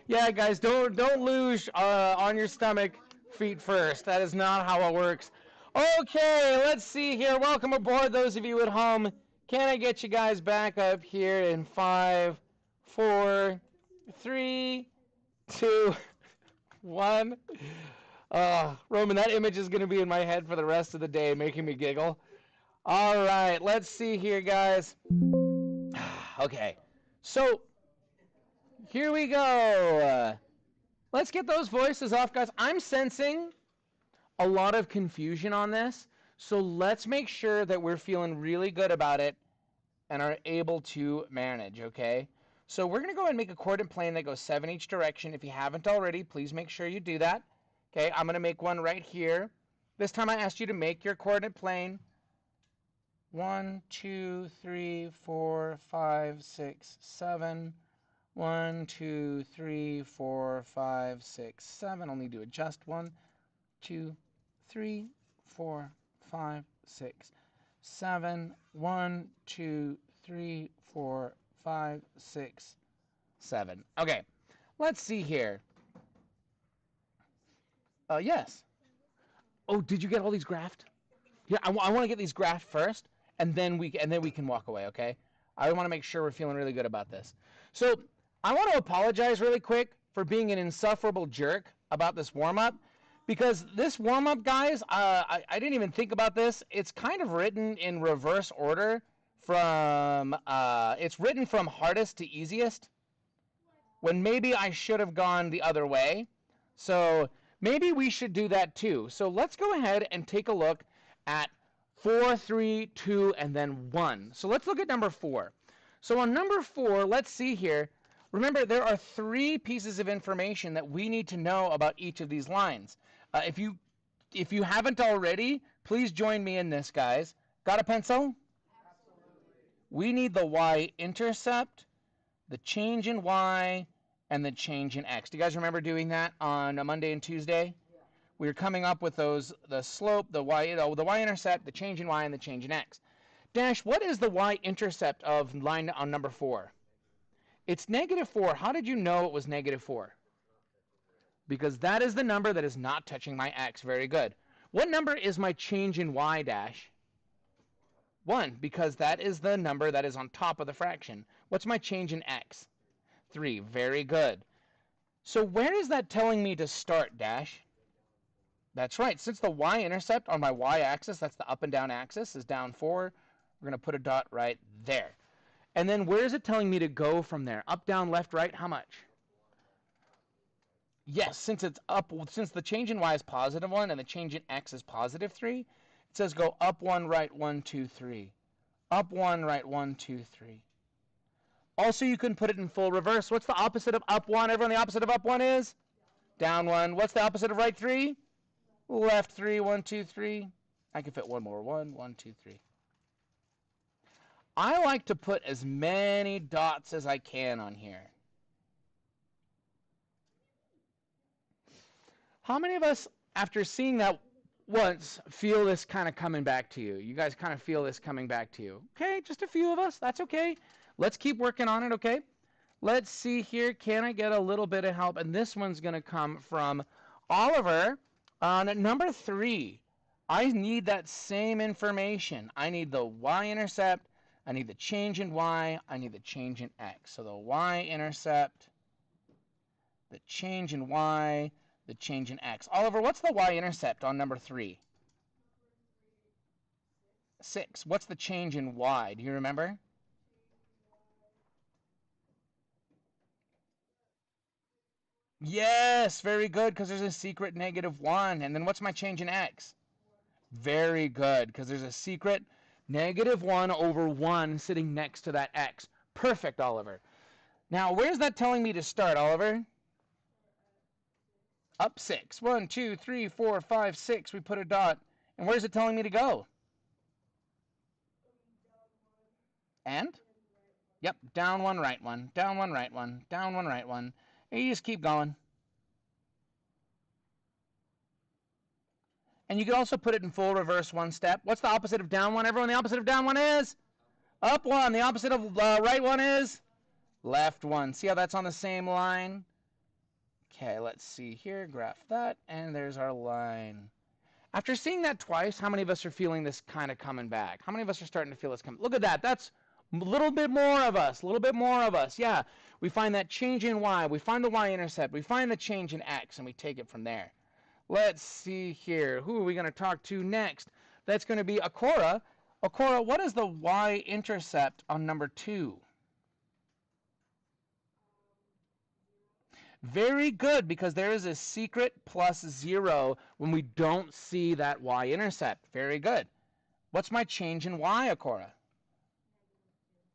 Yeah, guys, don't lose on your stomach, feet first. That is not how it works. Okay, let's see here. Welcome aboard, those of you at home. Can I get you guys back up here in 5, 4, 3, 2, 1? Roman, that image is going to be in my head for the rest of the day, making me giggle. All right, let's see here, guys. Okay, so here we go. Let's get those voices off, guys. I'm sensing a lot of confusion on this, so let's make sure that we're feeling really good about it and are able to manage, okay? So we're going to go ahead and make a coordinate plane that goes 7 each direction. If you haven't already, please make sure you do that. Okay, I'm going to make one right here. This time I asked you to make your coordinate plane 1, 2, 3, 4, 5, 6, 7. 1, 2, 3, 4, 5, 6, 7. I'll need to adjust 1, 2, 3, 4, 5, 6, 7. 1, 2, 3, 4, 5, 6, 7. Okay, let's see here. Yes. Oh, did you get all these graphed? Yeah, I want to get these graphed first, and then we can walk away. Okay. I want to make sure we're feeling really good about this. So I want to apologize really quick for being an insufferable jerk about this warm-up, because this warm-up, guys, I didn't even think about this. It's kind of written in reverse order from it's written from hardest to easiest, when maybe I should have gone the other way. So maybe we should do that too. So let's go ahead and take a look at 4, 3, 2, and then 1. So let's look at number 4. So on number 4, let's see here. Remember, there are 3 pieces of information that we need to know about each of these lines. If you haven't already, please join me in this, guys. Got a pencil? Absolutely. We need the y-intercept, the change in y, and the change in x. Do you guys remember doing that on a Monday and Tuesday? Yeah. We were coming up with those, the slope, the y-intercept, the change in y, and the change in x. Dash, what is the y-intercept of line on number 4? It's -4. How did you know it was -4? Because that is the number that is not touching my x. Very good. What number is my change in y, Dash? 1, because that is the number that is on top of the fraction. What's my change in x? 3. Very good. So where is that telling me to start, Dash? That's right. Since the y-intercept on my y-axis, that's the up and down axis, is down 4, we're going to put a dot right there. And then where is it telling me to go from there? Up, down, left, right, how much? Yes, since it's up, since the change in y is +1 and the change in x is +3, it says go up 1, right 1, 2, 3. Up 1, right 1, 2, 3. Also, you can put it in full reverse. What's the opposite of up 1? Everyone, the opposite of up 1 is? Down 1. What's the opposite of right 3? Left 3, 1, 2, 3. I can fit one more. 1, 1, 2, 3. I like to put as many dots as I can on here. How many of us, after seeing that once, feel this kind of coming back to you? You guys kind of feel this coming back to you? Okay, just a few of us. That's okay. Let's keep working on it, okay? Let's see here. Can I get a little bit of help? And this one's going to come from Oliver. On number 3, I need that same information. I need the y-intercept. I need the change in y. I need the change in x. So the y-intercept, the change in y, the change in x. Oliver, what's the y-intercept on number 3? 6. What's the change in y? Do you remember? Yes, very good, because there's a secret -1. And then what's my change in x? Very good, because there's a secret -1 over 1 sitting next to that x. Perfect, Oliver. Now, where's that telling me to start, Oliver? Up 6. 1, 2, 3, 4, 5, 6. We put a dot. And where's it telling me to go? And? Yep, down 1, right 1, down 1, right 1, down 1, right 1. And you just keep going. And you can also put it in full reverse 1 step. What's the opposite of down 1? Everyone, the opposite of down 1 is? Up 1. The opposite of right 1 is? left 1. See how that's on the same line? Okay, let's see here. Graph that, and there's our line. After seeing that twice, how many of us are feeling this kind of coming back? How many of us are starting to feel this coming? Look at that. That's a little bit more of us. A little bit more of us. Yeah, we find that change in y. We find the y-intercept. We find the change in x, and we take it from there. Let's see here. Who are we going to talk to next? That's going to be Akora. Akora, what is the y-intercept on number 2? Very good, because there is a secret plus 0 when we don't see that y-intercept. Very good. What's my change in y, Akora?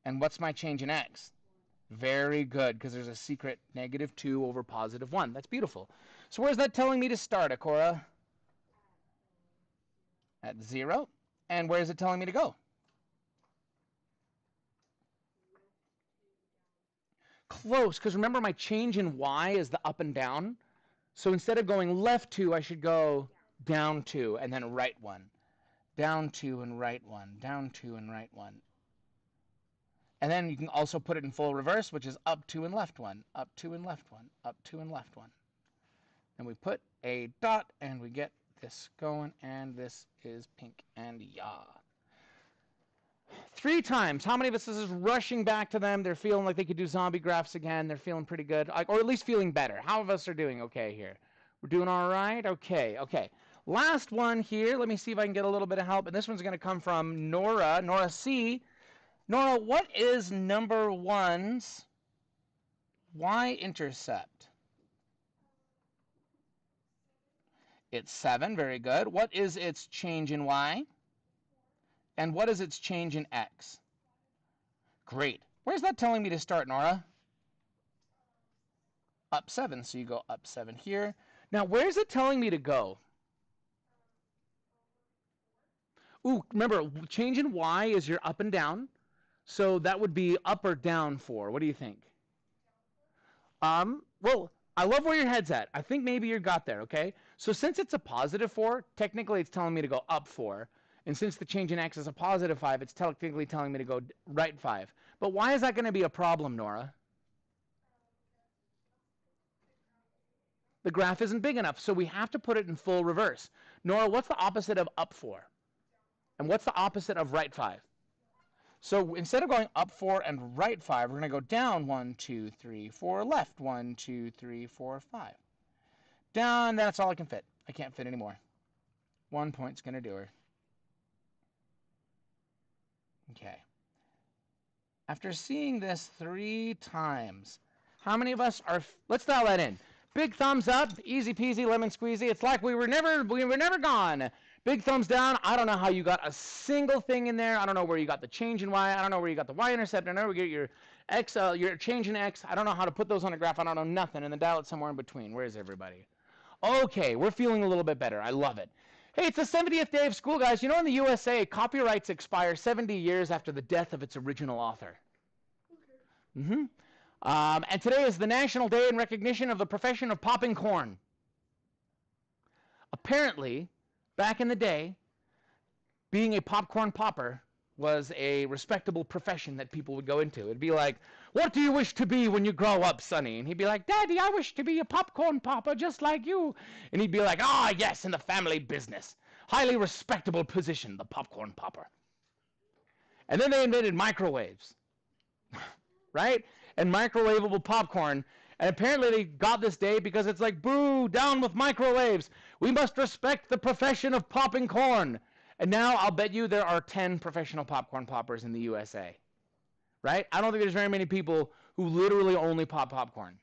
And what's my change in x? Very good, because there's a secret -2 over +1. That's beautiful. So where's that telling me to start, Akora? At 0. And where is it telling me to go? Close, because remember my change in y is the up and down. So instead of going left 2, I should go down 2 and then right 1. Down 2 and right 1. Down 2 and right 1. And then you can also put it in full reverse, which is up 2 and left 1. Up 2 and left 1. Up 2 and left 1. And we put a dot and we get this going, and this is pink and yeah. 3 times. How many of us is rushing back to them? They're feeling like they could do zombie graphs again. They're feeling pretty good, or at least feeling better. How of us are doing okay here? We're doing all right? Okay, okay. Last one here. Let me see if I can get a little bit of help. And this one's going to come from Nora, Nora C. Nora, what is number 1's y-intercept? It's 7. Very good. What is its change in y? And what is its change in x? Great. Where's that telling me to start, Nora? Up 7. So you go up 7 here. Now, where's it telling me to go? Ooh, remember, change in y is your up and down. So that would be up or down 4. What do you think? Well, I love where your head's at. I think maybe you got there, okay? So since it's a +4, technically it's telling me to go up 4. And since the change in x is a +5, it's technically telling me to go right 5. But why is that going to be a problem, Nora? The graph isn't big enough, so we have to put it in full reverse. Nora, what's the opposite of up 4? And what's the opposite of right 5? So instead of going up 4 and right 5, we're going to go down 1, 2, 3, 4, left 1, 2, 3, 4, 5. Down, that's all I can fit. I can't fit anymore. 1 point's going to do her. Okay. After seeing this 3 times, how many of us are, let's dial that in. Big thumbs up, easy peasy, lemon squeezy. It's like we were never gone. Big thumbs down. I don't know how you got a single thing in there. I don't know where you got the change in y. I don't know where you got the y-intercept. I don't know where you get your x, your change in x. I don't know how to put those on a graph. I don't know nothing. And then dial it somewhere in between. Where is everybody? Okay, we're feeling a little bit better. I love it. Hey, it's the 70th day of school, guys. You know, in the USA, copyrights expire 70 years after the death of its original author. Mm-hmm. And today is the National Day in recognition of the profession of popping corn. Apparently, back in the day, being a popcorn popper was a respectable profession that people would go into. It'd be like, what do you wish to be when you grow up, Sonny? And he'd be like, Daddy, I wish to be a popcorn popper just like you. And he'd be like, ah, yes, in the family business. Highly respectable position, the popcorn popper. And then they invented microwaves, right? And microwavable popcorn. And apparently they got this day because it's like, boo, down with microwaves. We must respect the profession of popping corn. And now I'll bet you there are 10 professional popcorn poppers in the USA. Right? I don't think there's very many people who literally only pop popcorn.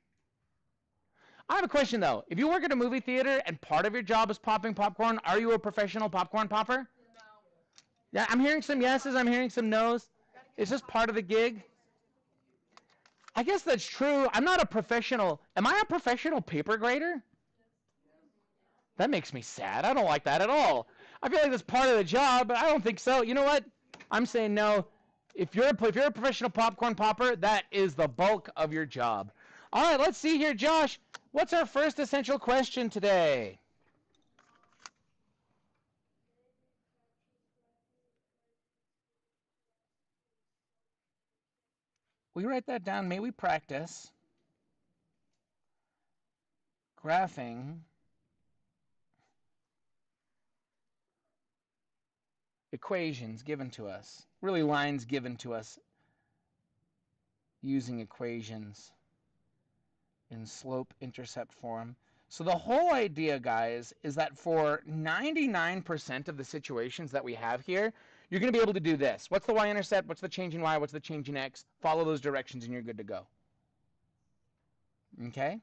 I have a question, though. If you work at a movie theater and part of your job is popping popcorn, are you a professional popcorn popper? No. Yeah, I'm hearing some yeses. I'm hearing some nos. It's just part of the gig. I guess that's true. I'm not a professional. Am I a professional paper grader? That makes me sad. I don't like that at all. I feel like that's part of the job, but I don't think so. You know what? I'm saying no. If you're a professional popcorn popper, that is the bulk of your job. All right, let's see here, Josh. What's our first essential question today? Will you write that down? May we practice graphing equations given to us, really lines given to us using equations in slope-intercept form. So the whole idea, guys, is that for 99% of the situations that we have here, you're going to be able to do this. What's the y-intercept? What's the change in y? What's the change in x? Follow those directions and you're good to go. Okay?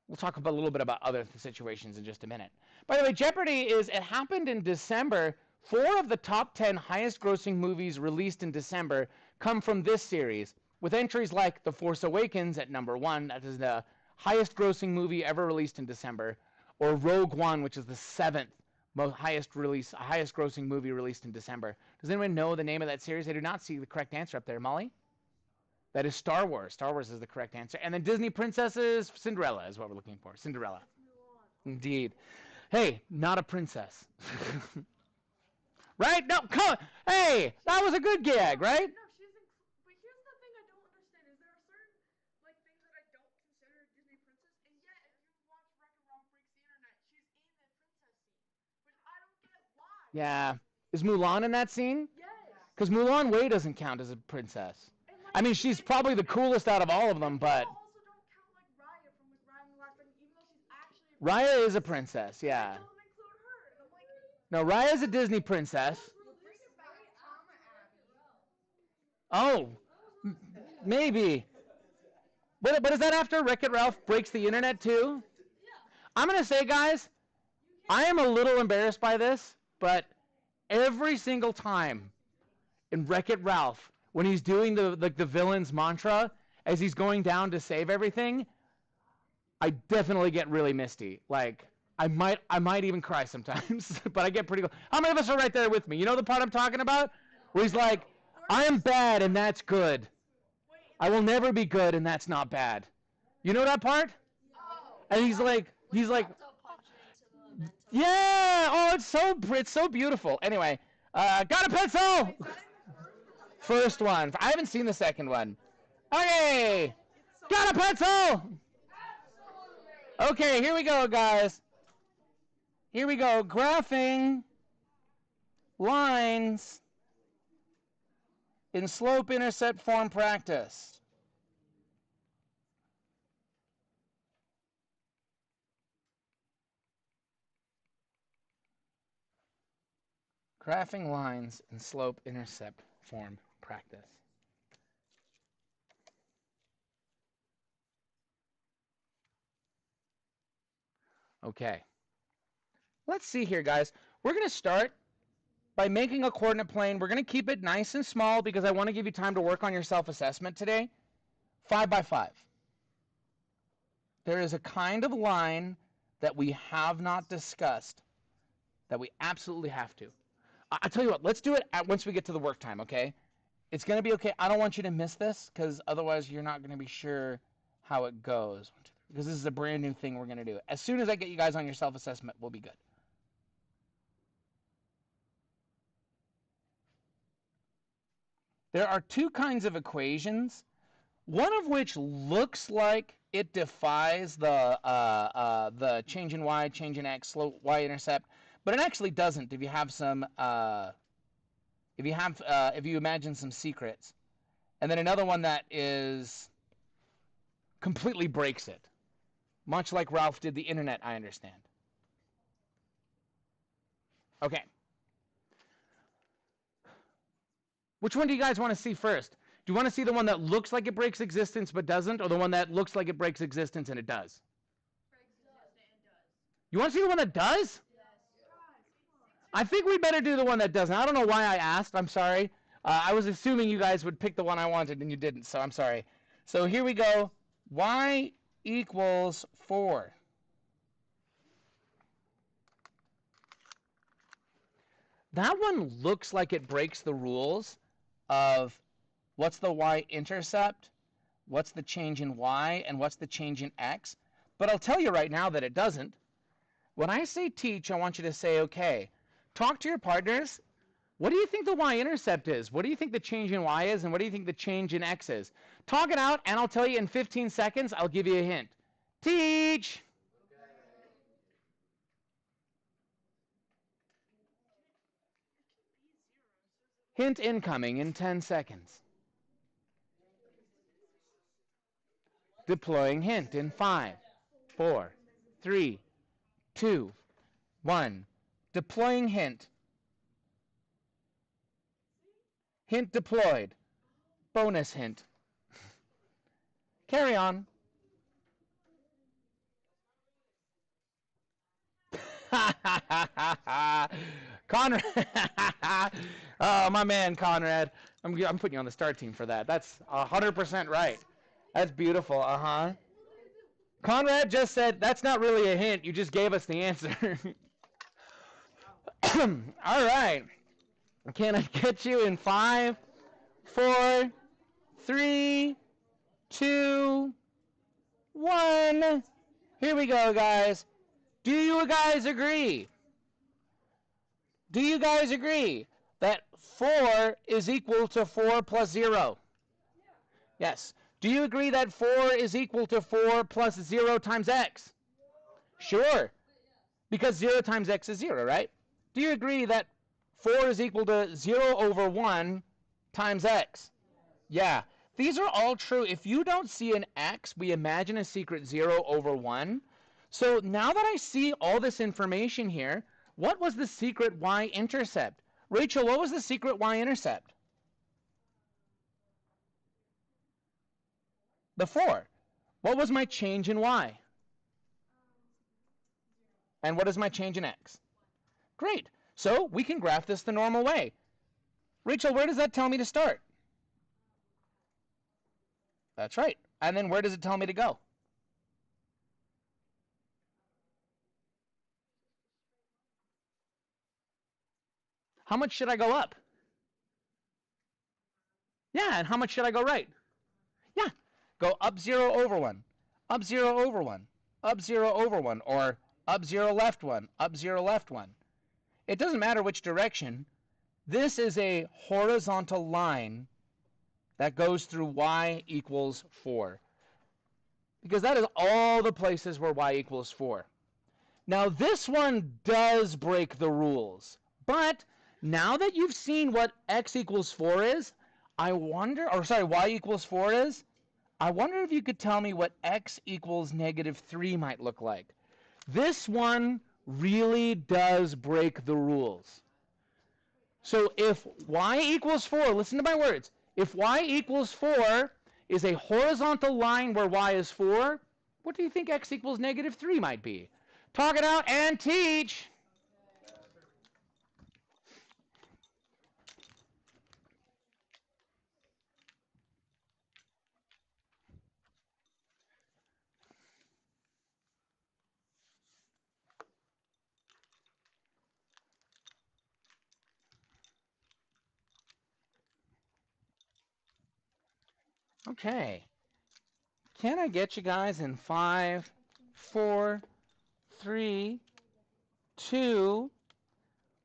We'll talk a little bit about other situations in just a minute. By the way, Jeopardy! It happened in December. 4 of the top 10 highest grossing movies released in December come from this series, with entries like The Force Awakens at number 1, that is the highest grossing movie ever released in December, or Rogue One, which is the 7th highest grossing movie released in December. Does anyone know the name of that series? I do not see the correct answer up there. Molly? That is Star Wars. Star Wars is the correct answer. And then Disney Princesses, Cinderella is what we're looking for. Cinderella. Indeed. Hey, not a princess. Right? No, come on. Hey, that was a good gag, right? No, but here's the thing I don't understand is there are certain things that I don't consider Disney princess, and yet if you watch Wreck-It Ralph Breaks the Internet, she's in the princess scene, which I don't get why. Yeah. Is Mulan in that scene? Yes. Because Mulan Wei doesn't count as a princess. I mean, she's probably the coolest out of all of them, but People also don't count Raya from Raya and the Last Dragon, even though she's actually a Raya is a princess, yeah. They don't include her. And I'm like, No, Raya's a Disney princess. Oh, maybe. But is that after Wreck-It Ralph Breaks the Internet too? I'm going to say, guys, I am a little embarrassed by this, but every single time in Wreck-It Ralph, when he's doing the villain's mantra, as he's going down to save everything, I definitely get really misty. Like, I might even cry sometimes, but I get pretty close. How many of us are right there with me? You know the part I'm talking about? Where he's like, I am bad and that's good. I will never be good and that's not bad. You know that part? And he's like, yeah, oh, it's so beautiful. Anyway, got a pencil! First one. I haven't seen the second one. Okay, got a pencil! Okay, here we go, guys. Here we go, graphing lines in slope-intercept form practice. Graphing lines in slope-intercept form practice. Okay. Let's see here, guys. We're going to start by making a coordinate plane. We're going to keep it nice and small because I want to give you time to work on your self-assessment today. 5 by 5. There is a kind of line that we have not discussed that we absolutely have to. I tell you what, let's do it once we get to the work time, okay? It's going to be okay. I don't want you to miss this because otherwise you're not going to be sure how it goes. Because this is a brand new thing we're going to do. As soon as I get you guys on your self-assessment, we'll be good. There are 2 kinds of equations, one of which looks like it defies the change in y, change in x, slope y-intercept, but it actually doesn't if you have some if you imagine some secrets. And then another one that is completely breaks it, much like Ralph did the internet, I understand. Okay. Which one do you guys want to see first? Do you want to see the one that looks like it breaks existence but doesn't, or the one that looks like it breaks existence and it does? You want to see the one that does? I think we better do the one that doesn't. I don't know why I asked. I'm sorry. I was assuming you guys would pick the one I wanted, and you didn't, so I'm sorry. So here we go. Y equals 4. That one looks like it breaks the rules of what's the y-intercept, what's the change in y, and what's the change in x. But I'll tell you right now that it doesn't. When I say teach, I want you to say, okay, talk to your partners, What do you think the y-intercept is? What do you think the change in y is? And what do you think the change in x is? Talk it out, and I'll tell you in 15 seconds. I'll give you a hint. Teach! Hint incoming in 10 seconds. Deploying hint in 5, 4, 3, 2, 1. Deploying hint. Hint deployed. Bonus hint. Carry on. Conrad. Oh, my man, Conrad. I'm putting you on the start team for that. That's 100% right. That's beautiful. Uh-huh. Conrad just said, that's not really a hint. You just gave us the answer. All right. Can I get you in 5, 4, 3, 2, 1? Here we go, guys. Do you guys agree? Do you guys agree that 4 is equal to 4 plus 0? Yes. Do you agree that 4 is equal to 4 plus 0 times x? Sure. Because 0 times x is 0, right? Do you agree that 4 is equal to 0 over 1 times x? Yeah. These are all true. If you don't see an x, we imagine a secret 0 over 1. So now that I see all this information here, what was the secret y-intercept? Rachel, what was the secret y-intercept? The 4. What was my change in y? And what is my change in x? Great. So we can graph this the normal way. Rachel, where does that tell me to start? That's right. And then where does it tell me to go? How much should I go up? Yeah, and how much should I go right? Yeah, go up 0 over 1, up 0 over 1, up 0 over 1, or up 0 left 1, up 0 left 1. It doesn't matter which direction. This is a horizontal line that goes through y equals 4. Because that is all the places where y equals 4. Now this one does break the rules. But now that you've seen what x equals 4 is, y equals 4 is, I wonder if you could tell me what x equals -3 might look like. This one really does break the rules. So if y equals 4, listen to my words, if y equals 4 is a horizontal line where y is 4, what do you think x equals -3 might be? Talk it out and teach. Okay. Can I get you guys in 5, 4, 3, 2,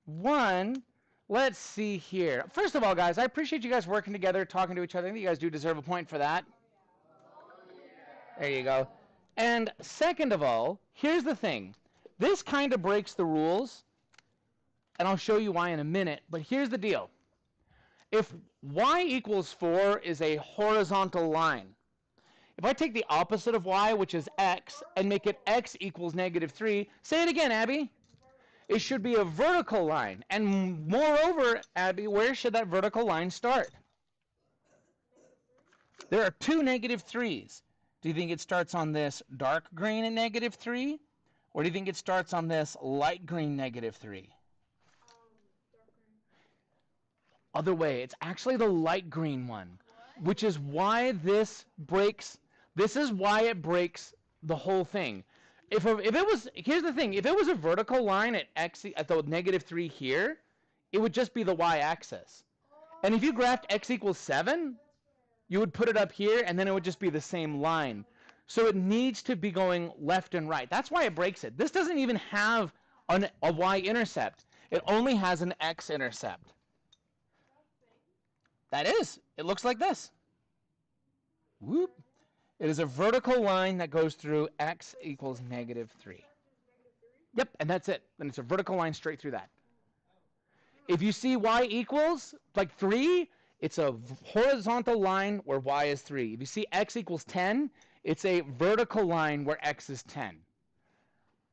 1? Let's see here. First of all, guys, I appreciate you guys working together, talking to each other. I think you guys do deserve a point for that. There you go. And second of all, here's the thing. This kind of breaks the rules, and I'll show you why in a minute, but here's the deal. If y equals 4 is a horizontal line, if I take the opposite of y, which is x, and make it x equals -3, say it again, Abby. It should be a vertical line. And moreover, Abby, where should that vertical line start? There are two -3s. Do you think it starts on this dark green at -3? Or do you think it starts on this light green -3? Other way, it's actually the light green one, which is why this is why it breaks the whole thing. If it was, here's the thing, if it was a vertical line at x at the -3 here, it would just be the y-axis. And if you graphed x equals 7, you would put it up here, and then it would just be the same line. So it needs to be going left and right. That's why it breaks it. This doesn't even have a y-intercept. It only has an x-intercept. That is. It looks like this. Whoop. It is a vertical line that goes through x equals -3. Yep, and that's it. And it's a vertical line straight through that. If you see y equals like 3, it's a horizontal line where y is 3. If you see x equals 10, it's a vertical line where x is 10.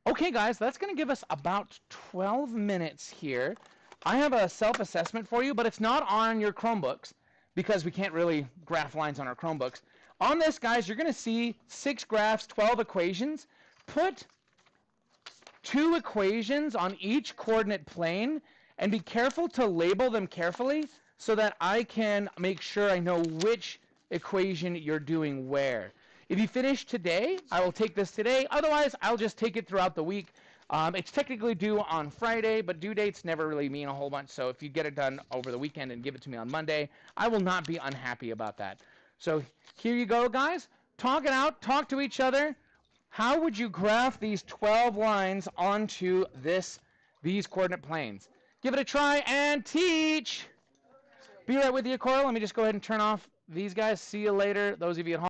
Okay, guys, that's going to give us about 12 minutes here. I have a self-assessment for you, but it's not on your Chromebooks because we can't really graph lines on our Chromebooks. On this, guys, you're going to see 6 graphs, 12 equations. Put 2 equations on each coordinate plane and be careful to label them carefully so that I can make sure I know which equation you're doing where. If you finish today, I will take this today. Otherwise, I'll just take it throughout the week. It's technically due on Friday, but due dates never really mean a whole bunch. So if you get it done over the weekend and give it to me on Monday, I will not be unhappy about that. So here you go, guys. Talk it out. Talk to each other. How would you graph these 12 lines onto these coordinate planes? Give it a try and teach. Be right with you, Coral. Let me just go ahead and turn off these guys. See you later. Those of you at home.